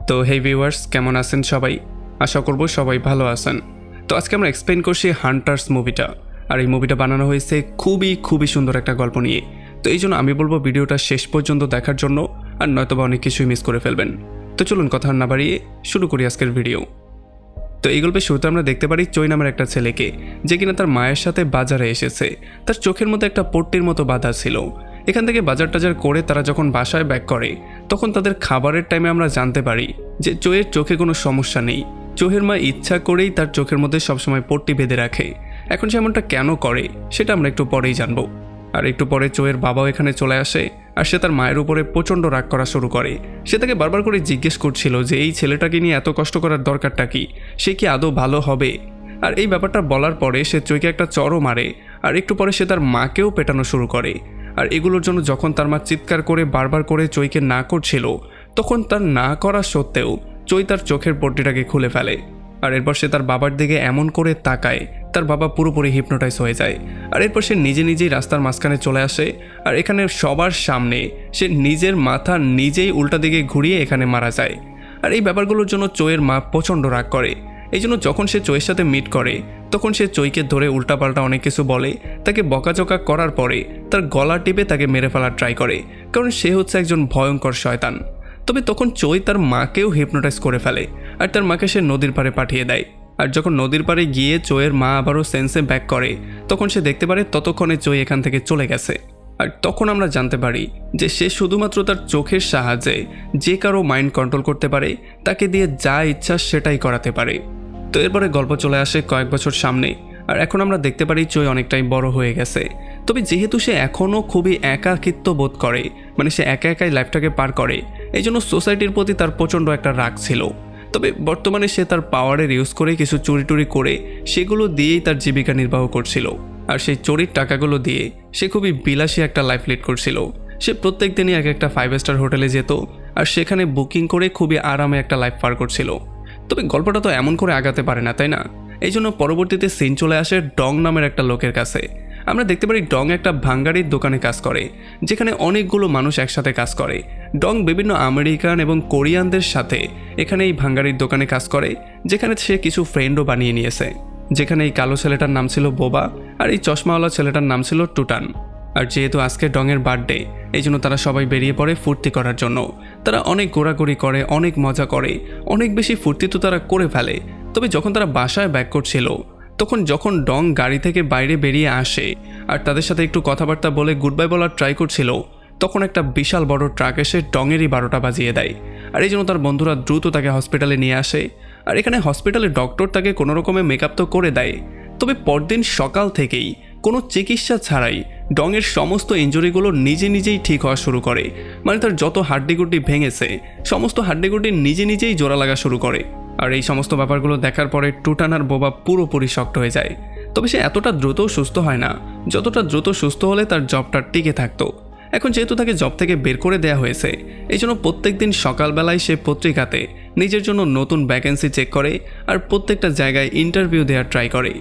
তো হে ভিউয়ার্স, কেমন আছেন সবাই? আশা করব সবাই ভালো আছেন। তো আজকে আমরা এক্সপ্লেন করছি হান্টার্স মুভিটা। আর এই মুভিটা বানানো হয়েছে খুবই সুন্দর একটা গল্প নিয়ে। তো এই জন্য আমি বলবো ভিডিওটা শেষ পর্যন্ত দেখার জন্য, আর নয়তোবা অনেক কিছুই মিস করে ফেলবেন। তো চলুন কথা না বাড়িয়ে শুরু করি আজকের ভিডিও। তো এই গল্পের শুরুতে আমরা দেখতে পারি চৈ নামের একটা ছেলেকে, যে কিনা তার মায়ের সাথে বাজারে এসেছে। তার চোখের মধ্যে একটা পট্টির মতো বাঁধা ছিল। এখান থেকে বাজার টাজার করে তারা যখন বাসায় ব্যাক করে, তখন তাদের খাবারের টাইমে আমরা জানতে পারি যে চৈয়ের চোখে কোনো সমস্যা নেই। চৈয়ের মা ইচ্ছা করেই তার চোখের মধ্যে সবসময় পট্টি বেঁধে রাখে। এখন সে এমনটা কেন করে সেটা আমরা একটু পরেই জানবো। আর একটু পরে চৈয়ের বাবাও এখানে চলে আসে, আর সে তার মায়ের উপরে প্রচণ্ড রাগ করা শুরু করে। সে তাকে বারবার করে জিজ্ঞেস করছিল যে এই ছেলেটাকে নিয়ে এত কষ্ট করার দরকারটা কি, সে কি আদৌ ভালো হবে। আর এই ব্যাপারটা বলার পরে সে চৈকে একটা চড়ও মারে, আর একটু পরে সে তার মাকেও পেটানো শুরু করে। আর এগুলোর জন্য যখন তার মা চিৎকার করে বারবার করে চৈকে না করছিল, তখন তার না করা সত্ত্বেও চৈ তার চোখের পট্টিটাকে খুলে ফেলে। আর এরপর সে তার বাবার দিকে এমন করে তাকায়, তার বাবা পুরোপুরি হিপনোটাইজ হয়ে যায়। আর এরপর সে নিজেই রাস্তার মাঝখানে চলে আসে, আর এখানে সবার সামনে সে নিজের মাথা নিজেই উল্টা দিকে ঘুরিয়ে এখানে মারা যায়। আর এই ব্যাপারগুলোর জন্য চৈয়ের মা প্রচণ্ড রাগ করে। এই জন্য যখন সে চৈয়ের সাথে মিট করে, তখন সে চৈকে ধরে উল্টাপাল্টা অনেক কিছু বলে, তাকে বকাঝকা করার পরে তার গলা টিপে তাকে মেরে ফেলার ট্রাই করে, কারণ সে হচ্ছে একজন ভয়ঙ্কর শয়তান। তবে তখন চৈ তার মাকেও হিপনোটাইজ করে ফেলে, আর তার মাকে সে নদীর পাড়ে পাঠিয়ে দেয়। আর যখন নদীর পাড়ে গিয়ে চৈয়ের মা আবারও সেন্সে ব্যাক করে, তখন সে দেখতে পারে ততক্ষণে চৈ এখান থেকে চলে গেছে। আর তখন আমরা জানতে পারি যে সে শুধুমাত্র তার চোখের সাহায্যে যে কারো মাইন্ড কন্ট্রোল করতে পারে, তাকে দিয়ে যা ইচ্ছা সেটাই করাতে পারে। তো এরপরে গল্প চলে আসে কয়েক বছর সামনে, আর এখন আমরা দেখতে পারি চৈ অনেকটাই বড় হয়ে গেছে। তবে যেহেতু সে এখনও খুবই একাকিত্ব বোধ করে, মানে সে একাই লাইফটাকে পার করে, এই জন্য সোসাইটির প্রতি তার প্রচণ্ড একটা রাগ ছিল। তবে বর্তমানে সে তার পাওয়ারের ইউজ করে কিছু চুরি করে সেগুলো দিয়েই তার জীবিকা নির্বাহ করছিল। আর সেই চুরির টাকাগুলো দিয়ে সে খুবই বিলাসী একটা লাইফ লিড করছিল। সে প্রত্যেক দিনই এক একটা 5 স্টার হোটেলে যেত, আর সেখানে বুকিং করে খুবই আরামে একটা লাইফ পার করছিল। তবে গল্পটা তো এমন করে আগাতে পারে না, তাই না? এই জন্য পরবর্তীতে সিন চলে আসে ডং নামের একটা লোকের কাছে। আমরা দেখতে পারি ডং একটা ভাঙ্গারির দোকানে কাজ করে, যেখানে অনেকগুলো মানুষ একসাথে কাজ করে। ডং বিভিন্ন আমেরিকান এবং কোরিয়ানদের সাথে এখানে এই ভাঙ্গারির দোকানে কাজ করে, যেখানে সে কিছু ফ্রেন্ডও বানিয়ে নিয়েছে। যেখানে এই কালো ছেলেটার নাম ছিল বোবা, আর এই চশমাওয়ালা ছেলেটার নাম ছিল টুটান। আর যেহেতু আজকে ডংয়ের বার্থডে, এই জন্য তারা সবাই বেরিয়ে পড়ে ফুর্তি করার জন্য। তারা অনেক ঘোরাঘুরি করে, অনেক মজা করে, অনেক বেশি ফুর্তি তো তারা করে ফেলে। তবে যখন তারা বাসায় ব্যাক করছিল, তখন যখন ডং গাড়ি থেকে বাইরে বেরিয়ে আসে আর তাদের সাথে একটু কথাবার্তা বলে গুড বাই বলার ট্রাই করছিল, তখন একটা বিশাল বড় ট্রাক এসে ডংয়েরই 12টা বাজিয়ে দেয়। আর এই জন্য তার বন্ধুরা দ্রুত তাকে হসপিটালে নিয়ে আসে। আর এখানে হসপিটালে ডক্টর তাকে কোনো রকমে মেকআপ তো করে দেয়। তবে পরদিন সকাল থেকেই কোনো চিকিৎসা ছাড়াই ডংয়ের সমস্ত ইনজুরিগুলো নিজেই ঠিক হওয়া শুরু করে। মানে তার যত হাড্ডিগুড্ডি ভেঙেছে, সমস্ত হাড্ডিগুড্ডি নিজেই জোড়া লাগা শুরু করে। আর এই সমস্ত ব্যাপারগুলো দেখার পরে টুটান আর বোবা পুরোপুরি শক্ট হয়ে যায়। তবে সে এতটা দ্রুত সুস্থ হয় না যতটা দ্রুত সুস্থ হলে তার জবটা টিকে থাকতো। এখন যেহেতু তাকে জব থেকে বের করে দেওয়া হয়েছে, এই জন্য প্রত্যেক দিন সকালবেলায় সে পত্রিকাতে নিজের জন্য নতুন ভ্যাকেন্সি চেক করে, আর প্রত্যেকটা জায়গায় ইন্টারভিউ দেওয়ার ট্রাই করে।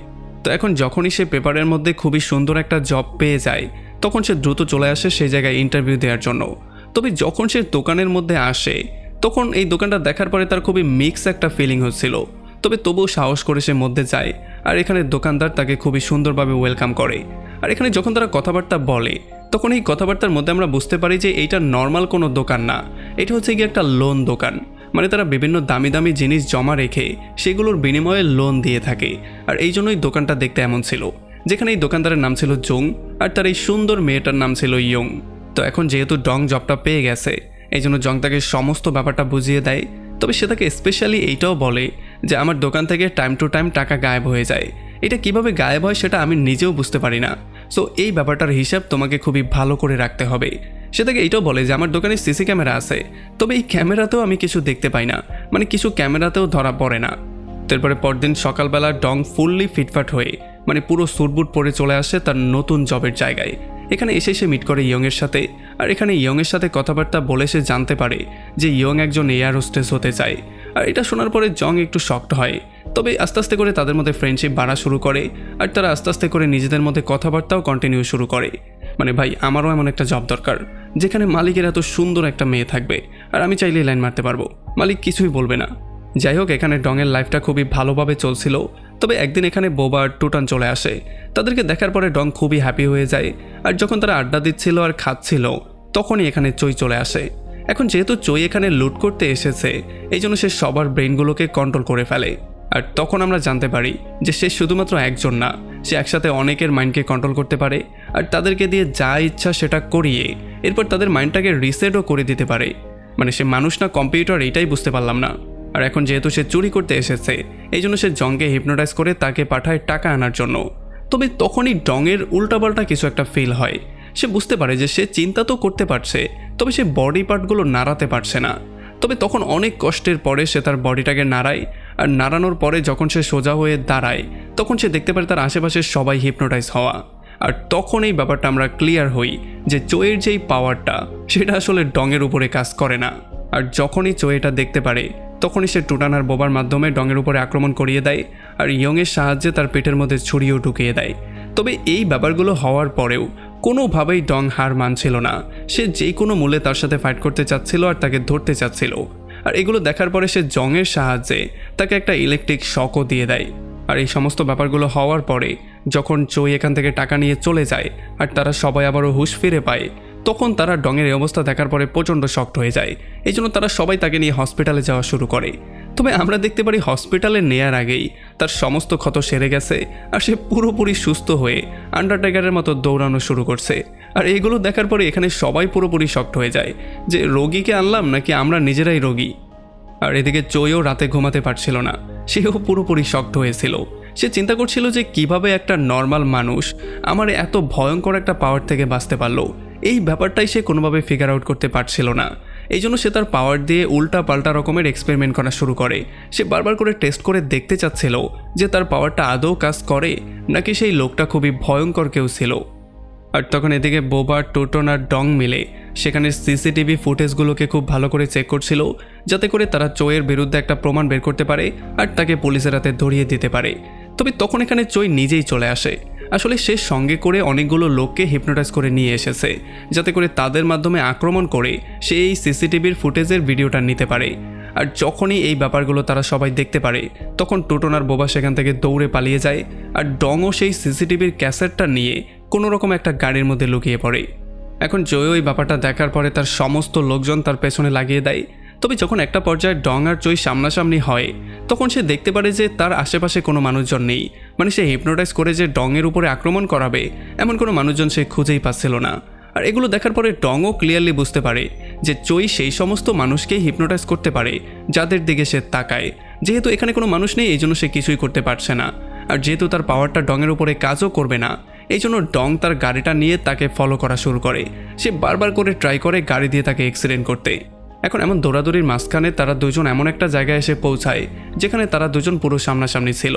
তো এখন যখনই সে পেপারের মধ্যে খুবই সুন্দর একটা জব পেয়ে যায়, তখন সে দ্রুত চলে আসে সেই জায়গায় ইন্টারভিউ দেওয়ার জন্য। তবে যখন সে দোকানের মধ্যে আসে, তখন এই দোকানটা দেখার পরে তার খুবই মিক্স একটা ফিলিং হচ্ছিল। তবে তবুও সাহস করে সে মধ্যে যায়, আর এখানে দোকানদার তাকে খুবই সুন্দরভাবে ওয়েলকাম করে। আর এখানে যখন তারা কথাবার্তা বলে, তখন এই কথাবার্তার মধ্যে আমরা বুঝতে পারি যে এইটা নর্মাল কোনো দোকান না, এটা হচ্ছে গিয়ে একটা লোন দোকান। মানে তারা বিভিন্ন দামি জিনিস জমা রেখে সেগুলোর বিনিময়ে লোন দিয়ে থাকে। আর এই জন্যই দোকানটা দেখতে এমন ছিল। যেখানে এই দোকানদারের নাম ছিল জং, আর তার এই সুন্দর মেয়েটার নাম ছিল ইয়ং। তো এখন যেহেতু ডং জবটা পেয়ে গেছে, এই জন্য জং তাকে সমস্ত ব্যাপারটা বুঝিয়ে দেয়। তবে সে তাকে স্পেশালি এইটাও বলে যে আমার দোকান থেকে টাইম টু টাইম টাকা গায়েব হয়ে যায়। এটা কিভাবে গায়েব হয় সেটা আমি নিজেও বুঝতে পারি না। সো এই ব্যাপারটার হিসাব তোমাকে খুবই ভালো করে রাখতে হবে। সে তাকে এইটাও বলে যে আমার দোকানে সিসি ক্যামেরা আছে, তবে এই ক্যামেরাতেও আমি কিছু দেখতে পাই না, মানে কিছু ক্যামেরাতেও ধরা পড়ে না। তারপরে পরদিন সকালবেলা ডং ফুললি ফিটফাট হয়ে, মানে পুরো স্যুটবুট পরে চলে আসে তার নতুন জবের জায়গায়। এখানে এসে সে মিট করে ইয়ংয়ের সাথে, আর এখানে ইয়ংয়ের সাথে কথাবার্তা বলে সে জানতে পারে যে ইয়ং একজন এয়ার হোস্টেস হতে চায়। আর এটা শোনার পরে জং একটু শকড হয়। তবে আস্তে আস্তে করে তাদের মধ্যে ফ্রেন্ডশিপ বাড়া শুরু করে, আর তারা আস্তে আস্তে করে নিজেদের মধ্যে কথাবার্তাও কন্টিনিউ শুরু করে। মানে ভাই, আমারও এমন একটা জব দরকার যেখানে মালিকের এত সুন্দর একটা মেয়ে থাকবে, আর আমি চাইলেই লাইন মারতে পারবো। মালিক কিছুই বলবে না। যাই হোক, এখানে ডংয়ের লাইফটা খুবই ভালোভাবে চলছিল। তবে একদিন এখানে বোবা আর টুটান চলে আসে। তাদেরকে দেখার পরে ডং খুবই হ্যাপি হয়ে যায়। আর যখন তারা আড্ডা দিচ্ছিল আর খাচ্ছিল তখনই এখানে চই চলে আসে। এখন যেহেতু চই এখানে লুট করতে এসেছে, এই জন্য সে সবার ব্রেনগুলোকে কন্ট্রোল করে ফেলে। আর তখন আমরা জানতে পারি যে সে শুধুমাত্র একজন না, সে একসাথে অনেকের মাইন্ডকে কন্ট্রোল করতে পারে। আর তাদেরকে দিয়ে যা ইচ্ছা সেটা করিয়ে এরপর তাদের মাইন্ডটাকে রিসেটও করে দিতে পারে। মানে সে মানুষ না কম্পিউটার, এটাই বুঝতে পারলাম না। আর এখন যেহেতু সে চুরি করতে এসেছে, এই জন্য সে জংকে হিপনোটাইজ করে তাকে পাঠায় টাকা আনার জন্য। তবে তখনই ডংয়ের উল্টাপাল্টা কিছু একটা ফিল হয়। সে বুঝতে পারে যে সে চিন্তা তো করতে পারছে, তবে সে বডি পার্টগুলো নাড়াতে পারছে না। তবে তখন অনেক কষ্টের পরে সে তার বডিটাকে নাড়ায়। আর নাড়ানোর পরে যখন সে সোজা হয়ে দাঁড়ায় তখন সে দেখতে পারে তার আশেপাশে সবাই হিপনোটাইজ হওয়া। আর তখন এই ব্যাপারটা আমরা ক্লিয়ার হই যে চোয়ের যেই পাওয়ারটা সেটা আসলে ডংয়ের উপরে কাজ করে না। আর যখনই চোয়ে এটা দেখতে পারে তখনই সে টুটান আর বোবার মাধ্যমে ডংয়ের উপরে আক্রমণ করিয়ে দেয় আর ইয়ংয়ের সাহায্যে তার পেটের মধ্যে ছুরিও ঢুকিয়ে দেয়। তবে এই ব্যাপারগুলো হওয়ার পরেও কোনোভাবেই ডং হার মানছিল না। সে যে কোনো মূল্যে তার সাথে ফাইট করতে চাচ্ছিল আর তাকে ধরতে চাচ্ছিল। আর এগুলো দেখার পরে সে জংয়ের সাহায্যে তাকে একটা ইলেকট্রিক শকও দিয়ে দেয়। আর এই সমস্ত ব্যাপারগুলো হওয়ার পরে যখন চই এখান থেকে টাকা নিয়ে চলে যায় আর তারা সবাই আবারও হুঁশ ফিরে পায়, তখন তারা ডংয়ের এই অবস্থা দেখার পরে প্রচণ্ড শকড হয়ে যায়। এই জন্য তারা সবাই তাকে নিয়ে হসপিটালে যাওয়া শুরু করে। তবে আমরা দেখতে পারি হসপিটালে নেয়ার আগেই তার সমস্ত ক্ষত সেরে গেছে আর সে পুরোপুরি সুস্থ হয়ে আন্ডারটেকারের মতো দৌড়ানো শুরু করছে। আর এগুলো দেখার পরে এখানে সবাই পুরোপুরি শকড হয়ে যায় যে রোগীকে আনলাম নাকি আমরা নিজেরাই রোগী। আর এদিকে চইও রাতে ঘুমাতে পারছিল না, সেও পুরোপুরি শকড হয়েছিল। সে চিন্তা করছিল যে কিভাবে একটা নর্মাল মানুষ আমার এত ভয়ঙ্কর একটা পাওয়ার থেকে বাঁচতে পারলো। এই ব্যাপারটাই সে কোনোভাবে ফিগার আউট করতে পারছিল না। এই জন্য সে তার পাওয়ার দিয়ে উল্টা পাল্টা রকমের এক্সপেরিমেন্ট করা শুরু করে। সে বারবার করে টেস্ট করে দেখতে চাচ্ছিল যে তার পাওয়ারটা আদৌ কাজ করে নাকি সেই লোকটা খুবই ভয়ঙ্কর কেউ ছিল। আর তখন এদিকে বোবা, টুটন আর ডং মিলে সেখানে সিসিটিভি ফুটেজগুলোকে খুব ভালো করে চেক করছিল, যাতে করে তারা চইয়ের বিরুদ্ধে একটা প্রমাণ বের করতে পারে আর তাকে পুলিশের হাতে ধরিয়ে দিতে পারে। তবে তখন এখানে চই নিজেই চলে আসে। আসলে সে সঙ্গে করে অনেকগুলো লোককে হিপনোটাইজ করে নিয়ে এসেছে, যাতে করে তাদের মাধ্যমে আক্রমণ করে সে এই সিসিটিভির ফুটেজের ভিডিওটা নিতে পারে। আর যখনই এই ব্যাপারগুলো তারা সবাই দেখতে পারে তখন টুটন আর বোবা সেখান থেকে দৌড়ে পালিয়ে যায়। আর ডংও সেই সিসিটিভির ক্যাসেটটা নিয়ে কোনো রকম একটা গাড়ির মধ্যে লুকিয়ে পড়ে। এখন জয় ওই ব্যাপারটা দেখার পরে তার সমস্ত লোকজন তার পেছনে লাগিয়ে দেয়। তবে যখন একটা পর্যায়ে ডং আর চই সামনাসামনি হয় তখন সে দেখতে পারে যে তার আশেপাশে কোনো মানুষজন নেই। মানে সে হিপনোটাইজ করে যে ডংয়ের উপরে আক্রমণ করাবে এমন কোনো মানুষজন সে খুঁজেই পাচ্ছিল না। আর এগুলো দেখার পরে ডংও ক্লিয়ারলি বুঝতে পারে যে চই সেই সমস্ত মানুষকেই হিপনোটাইজ করতে পারে যাদের দিকে সে তাকায়। যেহেতু এখানে কোনো মানুষ নেই এই জন্য সে কিছুই করতে পারছে না। আর যেহেতু তার পাওয়ারটা ডংয়ের উপরে কাজও করবে না, এই জন্য ডং তার গাড়িটা নিয়ে তাকে ফলো করা শুরু করে। সে বারবার করে ট্রাই করে গাড়ি দিয়ে তাকে অ্যাক্সিডেন্ট করতে। এখন এমন দৌড়াদৌড়ির মাঝখানে তারা দুজন এমন একটা জায়গায় এসে পৌঁছায় যেখানে তারা দুজন পুরো সামনাসামনি ছিল।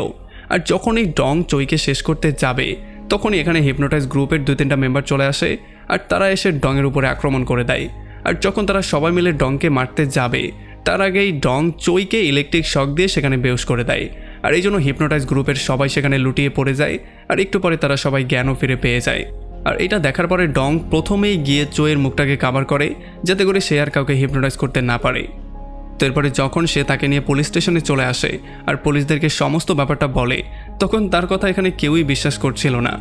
আর যখনই ডং চইকে শেষ করতে যাবে তখনই এখানে হিপনোটাইজ গ্রুপের 2-3টা মেম্বার চলে আসে আর তারা এসে ডংয়ের উপরে আক্রমণ করে দেয়। আর যখন তারা সবাই মিলে ডংকে মারতে যাবে তার আগেই ডং চইকে ইলেকট্রিক শক দিয়ে সেখানে বেহুশ করে দেয়। আর এই জন্য হিপনোটাইজ গ্রুপের সবাই সেখানে লুটিয়ে পড়ে যায়। আর একটু পরে তারা সবাই জ্ঞানও ফিরে পেয়ে যায়। আর এটা দেখার পরে ডং প্রথমেই গিয়ে চইয়ের মুখটাকে কাভার করে যাতে করে সে আর কাউকে হিপনোটাইজ করতে না পারে। তো এরপরে যখন সে তাকে নিয়ে পুলিশ স্টেশনে চলে আসে আর পুলিশদেরকে সমস্ত ব্যাপারটা বলে তখন তার কথা এখানে কেউই বিশ্বাস করছিল না।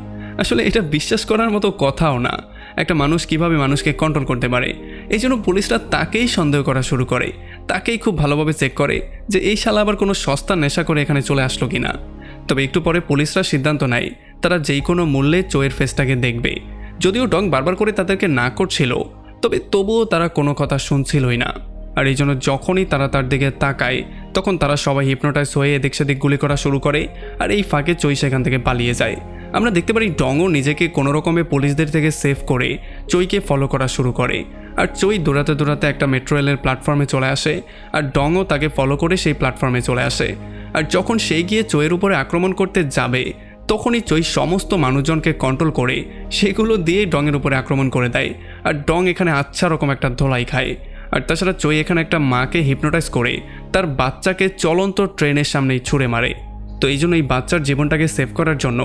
আসলে এটা বিশ্বাস করার মতো কথাও না, একটা মানুষ কিভাবে মানুষকে কন্ট্রোল করতে পারে। এই জন্য পুলিশরা তাকেই সন্দেহ করা শুরু করে, তাকেই খুব ভালোভাবে চেক করে যে এই শালা আবার কোনো সস্তা নেশা করে এখানে চলে আসলো কিনা। তবে একটু পরে পুলিশরা সিদ্ধান্ত নেয় তারা যেই কোনো মূল্যে চইয়ের ফেসটাকে দেখবে। যদিও ডং বারবার করে তাদেরকে না করছিল তবে তবুও তারা কোনো কথা শুনছিলই না। আর এই জন্য যখনই তারা তার দিকে তাকায় তখন তারা সবাই হিপনোটাইজ হয়ে এদিক সেদিক গুলি করা শুরু করে। আর এই ফাঁকে চই সেখান থেকে পালিয়ে যায়। আমরা দেখতে পারি ডংও নিজেকে কোনো রকমে পুলিশদের থেকে সেভ করে চইকে ফলো করা শুরু করে। আর চই দৌড়াতে দৌড়াতে একটা মেট্রো রেলের প্ল্যাটফর্মে চলে আসে আর ডংও তাকে ফলো করে সেই প্ল্যাটফর্মে চলে আসে। আর যখন সে গিয়ে চইয়ের উপরে আক্রমণ করতে যাবে তখনই চই সমস্ত মানুষজনকে কন্ট্রোল করে সেগুলো দিয়ে ডংয়ের উপরে আক্রমণ করে দেয়। আর ডং এখানে আচ্ছা রকম একটা ধোলাই খায়। আর তাছাড়া চই এখানে একটা মাকে হিপনোটাইজ করে তার বাচ্চাকে চলন্ত ট্রেনের সামনেই ছুঁড়ে মারে। তো এই জন্য এই বাচ্চার জীবনটাকে সেভ করার জন্য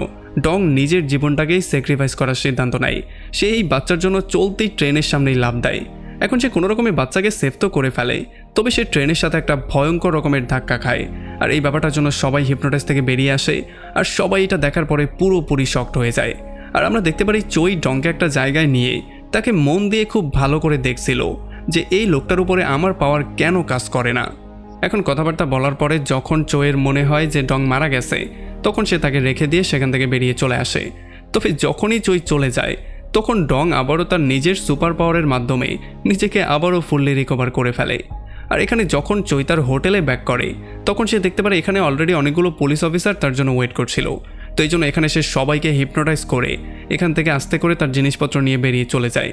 ডং নিজের জীবনটাকেই স্যাক্রিফাইস করার সিদ্ধান্ত নেয়। সে এই বাচ্চার জন্য চলতি ট্রেনের সামনেই লাফ দেয়। এখন সে কোনো রকমের বাচ্চাকে সেভ তো করে ফেলে, তবে সে ট্রেনের সাথে একটা ভয়ঙ্কর রকমের ধাক্কা খায়। আর এই ব্যাপারটার জন্য সবাই হিপনোটাইজ থেকে বেরিয়ে আসে, আর সবাই এটা দেখার পরে পুরোপুরি শকড হয়ে যায়। আর আমরা দেখতে পারি চই ডংকে একটা জায়গায় নিয়ে তাকে মন দিয়ে খুব ভালো করে দেখছিল যে এই লোকটার উপরে আমার পাওয়ার কেন কাজ করে না। এখন কথাবার্তা বলার পরে যখন চোয়ের মনে হয় যে ডং মারা গেছে, তখন সে তাকে রেখে দিয়ে সেখান থেকে বেরিয়ে চলে আসে। তবে যখনই চই চলে যায়, তখন ডং আবারও তার নিজের সুপার পাওয়ারের মাধ্যমে নিজেকে আবারও ফুললি রিকভার করে ফেলে। আর এখানে যখন চই তার হোটেলে ব্যাক করে, তখন সে দেখতে পারে এখানে অলরেডি অনেকগুলো পুলিশ অফিসার তার জন্য ওয়েট করছিল। তো এই জন্য এখানে সে সবাইকে হিপনোটাইজ করে এখান থেকে আস্তে করে তার জিনিসপত্র নিয়ে বেরিয়ে চলে যায়।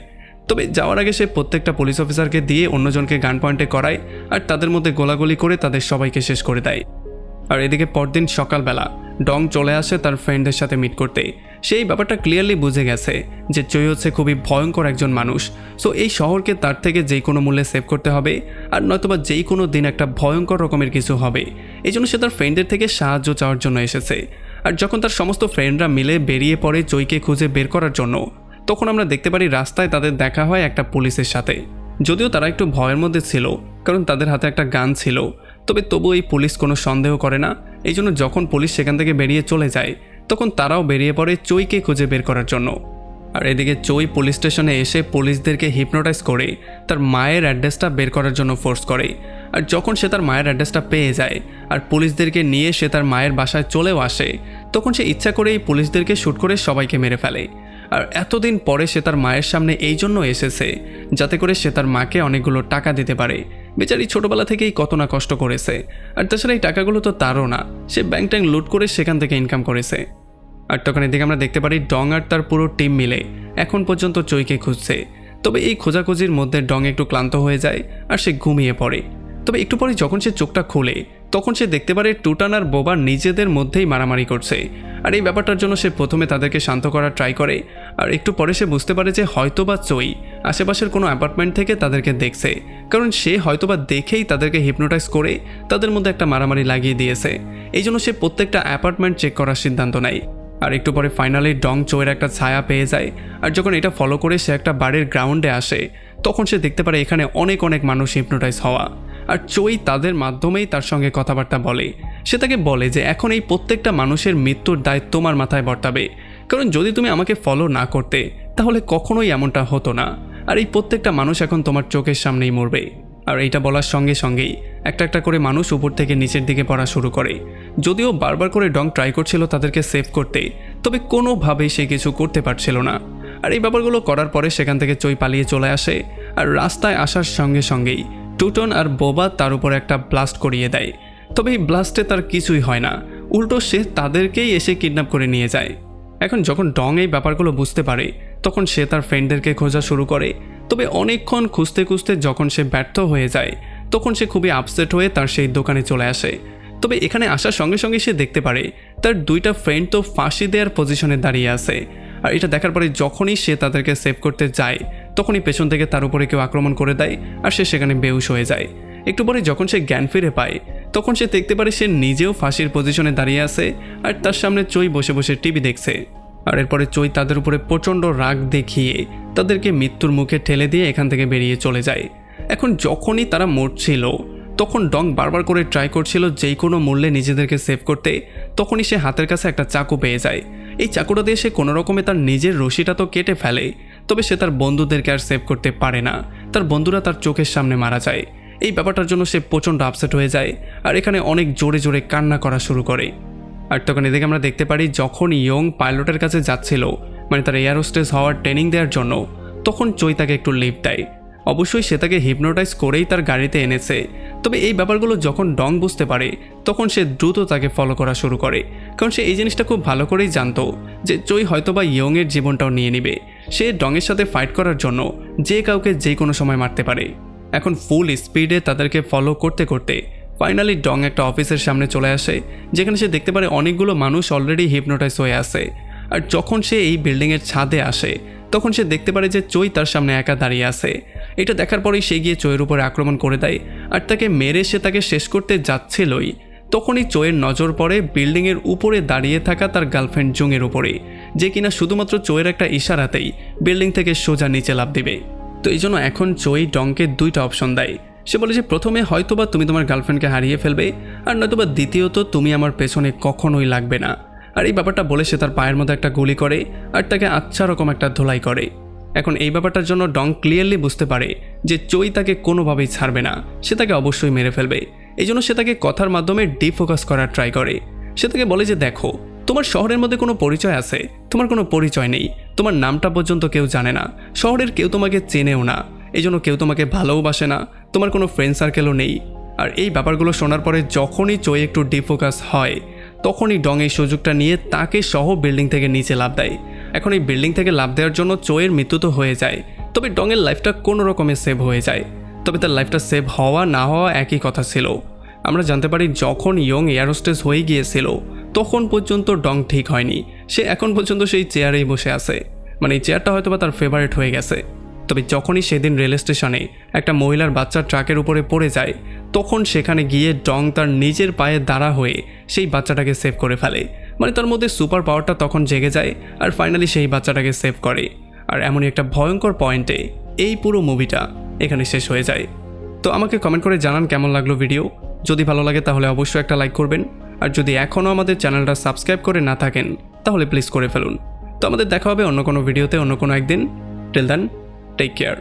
তবে যাওয়ার আগে সে প্রত্যেকটা পুলিশ অফিসারকে দিয়ে অন্যজনকে গান পয়েন্টে করায়, আর তাদের মধ্যে গোলাগুলি করে তাদের সবাইকে শেষ করে দেয়। আর এদিকে পরদিন সকালবেলা ডং চলে আসে তার ফ্রেন্ডের সাথে মিট করতে। সেই ব্যাপারটা ক্লিয়ারলি বুঝে গেছে যে চই হচ্ছে খুবই ভয়ঙ্কর একজন মানুষ। সো এই শহরকে তার থেকে যেই কোনো মূল্যে সেভ করতে হবে, আর নয়তোবা যেই কোনো দিন একটা ভয়ঙ্কর রকমের কিছু হবে। এই জন্য সে তার ফ্রেন্ডের থেকে সাহায্য চাওয়ার জন্য এসেছে। আর যখন তার সমস্ত ফ্রেন্ডরা মিলে বেরিয়ে পড়ে চইকে খুঁজে বের করার জন্য, তখন আমরা দেখতে পারি রাস্তায় তাদের দেখা হয় একটা পুলিশের সাথে। যদিও তারা একটু ভয়ের মধ্যে ছিল, কারণ তাদের হাতে একটা গান ছিল, তবে তবু এই পুলিশ কোনো সন্দেহ করে না। এই জন্য যখন পুলিশ সেখান থেকে বেরিয়ে চলে যায়, তখন তারাও বেরিয়ে পড়ে চইকে খুঁজে বের করার জন্য। আর এদিকে চই পুলিশ স্টেশনে এসে পুলিশদেরকে হিপনোটাইজ করে তার মায়ের অ্যাড্রেসটা বের করার জন্য ফোর্স করে। আর যখন সে তার মায়ের অ্যাড্রেসটা পেয়ে যায় আর পুলিশদেরকে নিয়ে সে তার মায়ের বাসায় চলেও আসে, তখন সে ইচ্ছা করে এই পুলিশদেরকে শ্যুট করে সবাইকে মেরে ফেলে। আর এতদিন পরে সে তার মায়ের সামনে এই জন্য এসেছে যাতে করে সে তার মাকে অনেকগুলো টাকা দিতে পারে। বেচারি ছোটবেলা থেকেই কত না কষ্ট করেছে, আর তাছাড়া এই টাকাগুলো তো তারও না, সে ব্যাংক ট্যাঙ্ক লুট করে সেখান থেকে ইনকাম করেছে। আর তখন এদিকে আমরা দেখতে পারি ডং আর তার পুরো টিম মিলে এখন পর্যন্ত চইকে খুঁজছে। তবে এই খোঁজাখুঁজির মধ্যে ডং একটু ক্লান্ত হয়ে যায় আর সে ঘুমিয়ে পড়ে। তবে একটু পরে যখন সে চোখটা খোলে, তখন সে দেখতে পারে টুটান আর বোবা নিজেদের মধ্যেই মারামারি করছে। আর এই ব্যাপারটার জন্য সে প্রথমে তাদেরকে শান্ত করার ট্রাই করে, আর একটু পরে সে বুঝতে পারে যে হয়তোবা চই আশেপাশের কোনো অ্যাপার্টমেন্ট থেকে তাদেরকে দেখছে, কারণ সে হয়তোবা দেখেই তাদেরকে হিপনোটাইজ করে তাদের মধ্যে একটা মারামারি লাগিয়ে দিয়েছে। এই জন্য সে প্রত্যেকটা অ্যাপার্টমেন্ট চেক করার সিদ্ধান্ত নেয়। আর একটু পরে ফাইনালি ডং চোয়ের একটা ছায়া পেয়ে যায়। আর যখন এটা ফলো করে সে একটা বাড়ির গ্রাউন্ডে আসে, তখন সে দেখতে পারে এখানে অনেক অনেক মানুষ হিপনোটাইজ হওয়া। আর চই তাদের মাধ্যমেই তার সঙ্গে কথাবার্তা বলে। সে তাকে বলে যে এখন এই প্রত্যেকটা মানুষের মৃত্যুর দায় তোমার মাথায় বর্তাবে, কারণ যদি তুমি আমাকে ফলো না করতে তাহলে কখনোই এমনটা হতো না। আর এই প্রত্যেকটা মানুষ এখন তোমার চোখের সামনেই মরবে। আর এইটা বলার সঙ্গে সঙ্গেই একটা একটা করে মানুষ উপর থেকে নিচের দিকে পড়া শুরু করে। যদিও বারবার করে ডং ট্রাই করছিল তাদেরকে সেভ করতে, তবে কোনোভাবেই সে কিছু করতে পারছিল না। আর এই ব্যাপারগুলো করার পরে সেখান থেকে চই পালিয়ে চলে আসে। আর রাস্তায় আসার সঙ্গে সঙ্গেই টুটন আর বোবা তার উপর একটা ব্লাস্ট করিয়ে দেয়। তবে এই ব্লাস্টে তার কিছুই হয় না, উল্টো সে তাদেরকেই এসে কিডন্যাপ করে নিয়ে যায়। এখন যখন ডং এই ব্যাপারগুলো বুঝতে পারে, তখন সে তার ফ্রেন্ডদেরকে খোঁজা শুরু করে। তবে অনেকক্ষণ খুঁজতে খুঁজতে যখন সে ব্যর্থ হয়ে যায়, তখন সে খুবই আপসেট হয়ে তার সেই দোকানে চলে আসে। তবে এখানে আসার সঙ্গে সঙ্গে সে দেখতে পারে তার দুইটা ফ্রেন্ড তো ফাঁসি দেওয়ার পজিশনে দাঁড়িয়ে আছে। আর এটা দেখার পরে যখনই সে তাদেরকে সেভ করতে যায়, তখনই পেছন থেকে তার উপরে কেউ আক্রমণ করে দেয় আর সে সেখানে বেহুশ হয়ে যায়। একটু পরে যখন সে জ্ঞান ফিরে পায়, তখন সে দেখতে পারে সে নিজেও ফাঁসির পজিশনে দাঁড়িয়ে আছে আর তার সামনে চই বসে বসে টিভি দেখছে। আর এরপরে চই তাদের উপরে প্রচণ্ড রাগ দেখিয়ে তাদেরকে মৃত্যুর মুখে ঠেলে দিয়ে এখান থেকে বেরিয়ে চলে যায়। এখন যখনই তারা মরছিল, তখন ডং বারবার করে ট্রাই করছিল যেই কোনো মূল্যে নিজেদেরকে সেভ করতে। তখনই সে হাতের কাছে একটা চাকু পেয়ে যায়। এই চাকুটা দিয়ে সে কোনো রকমে তার নিজের রশিটা তো কেটে ফেলে, তবে সে তার বন্ধুদেরকে আর সেভ করতে পারে না। তার বন্ধুরা তার চোখের সামনে মারা যায়। এই ব্যাপারটার জন্য সে প্রচণ্ড আপসেট হয়ে যায় আর এখানে অনেক জোরে জোরে কান্না করা শুরু করে। আর তখন এদিকে আমরা দেখতে পারি যখন ইয়ং পাইলটের কাছে যাচ্ছিল, মানে তার এয়ার হোস্টেস হওয়ার ট্রেনিং দেওয়ার জন্য, তখন চই তাকে একটু লিফট দেয়। অবশ্যই সে তাকে হিপনোটাইজ করেই তার গাড়িতে এনেছে। তবে এই ব্যাপারগুলো যখন ডং বুঝতে পারে, তখন সে দ্রুত তাকে ফলো করা শুরু করে, কারণ সে এই জিনিসটা খুব ভালো করেই জানতো যে চই হয়তোবা ইয়ংয়ের জীবনটাও নিয়ে নিবে। সে ডংয়ের সাথে ফাইট করার জন্য যে কাউকে যে কোনো সময় মারতে পারে। এখন ফুল স্পিডে তাদেরকে ফলো করতে করতে ফাইনালি ডং একটা অফিসের সামনে চলে আসে, যেখানে সে দেখতে পারে অনেকগুলো মানুষ অলরেডি হিপনোটাইজ হয়ে আছে। আর যখন সে এই বিল্ডিংয়ের ছাদে আসে, তখন সে দেখতে পারে যে চই তার সামনে একা দাঁড়িয়ে আছে। এটা দেখার পরেই সে গিয়ে চইয়ের উপরে আক্রমণ করে দেয় আর তাকে মেরে সে তাকে শেষ করতে যাচ্ছিলই, তখনই চইয়ের নজর পড়ে বিল্ডিংয়ের উপরে দাঁড়িয়ে থাকা তার গার্লফ্রেন্ড জুংয়ের উপরে, যে কিনা শুধুমাত্র চইয়ের একটা ইশারাতেই বিল্ডিং থেকে সোজা নিচে লাফ দিবে। তো এই জন্য এখন চই ডংকে দুইটা অপশন দেয়। সে বলে যে প্রথমে হয়তোবা তুমি তোমার গার্লফ্রেন্ডকে হারিয়ে ফেলবে, আর নয়তোবা দ্বিতীয়ত তুমি আমার পেছনে কখনোই লাগবে না। আর এই ব্যাপারটা বলে সে তার পায়ের মধ্যে একটা গুলি করে আর তাকে আচ্ছা রকম একটা ধোলাই করে। এখন এই ব্যাপারটার জন্য ডং ক্লিয়ারলি বুঝতে পারে যে চই তাকে কোনোভাবেই ছাড়বে না, সে তাকে অবশ্যই মেরে ফেলবে। এই জন্য সে তাকে কথার মাধ্যমে ডিফোকাস করার ট্রাই করে। সে তাকে বলে যে দেখো, তোমার শহরের মধ্যে কোনো পরিচয় আছে? তোমার কোনো পরিচয় নেই, তোমার নামটা পর্যন্ত কেউ জানে না, শহরের কেউ তোমাকে চেনেও না, এই জন্য কেউ তোমাকে ভালোবাসে না, তোমার কোনো ফ্রেন্ড সার্কেলও নেই। আর এই ব্যাপারগুলো শোনার পরে যখনই চই একটু ডিফোকাস হয় তখনই ডং এই সুযোগটা নিয়ে তাকে সহ বিল্ডিং থেকে নিচে লাফ দেয়। এখন এই বিল্ডিং থেকে লাফ দেওয়ার জন্য চইয়ের মৃত্যু তো হয়ে যায়, তবে ডংয়ের লাইফটা কোনো রকমে সেভ হয়ে যায়। তবে তার লাইফটা সেভ হওয়া না হওয়া একই কথা ছিল। আমরা জানতে পারি যখন ইয়ং এয়ার হোস্টেস হয়ে গিয়েছিল তখন পর্যন্ত ডং ঠিক হয়নি, সে এখন পর্যন্ত সেই চেয়ারেই বসে আছে, মানে এই চেয়ারটা হয়তো বা তার ফেভারিট হয়ে গেছে। তবে যখনই সেদিন রেল স্টেশনে একটা মহিলার বাচ্চা ট্রাকের উপরে পড়ে যায় তখন সেখানে গিয়ে ডং তার নিজের পায়ে দাঁড়া হয়ে সেই বাচ্চাটাকে সেভ করে ফেলে, মানে তার মধ্যে সুপার পাওয়ারটা তখন জেগে যায় আর ফাইনালি সেই বাচ্চাটাকে সেভ করে। আর এমনই একটা ভয়ঙ্কর পয়েন্টে এই পুরো মুভিটা এখানে শেষ হয়ে যায়। তো আমাকে কমেন্ট করে জানান কেমন লাগলো ভিডিও। যদি ভালো লাগে তাহলে অবশ্যই একটা লাইক করবেন, আর যদি এখনও আমাদের চ্যানেলটা সাবস্ক্রাইব করে না থাকেন তাহলে প্লিজ করে ফেলুন। তো আমাদের দেখা হবে অন্য কোনো ভিডিওতে অন্য কোনো একদিন। Till then, take care.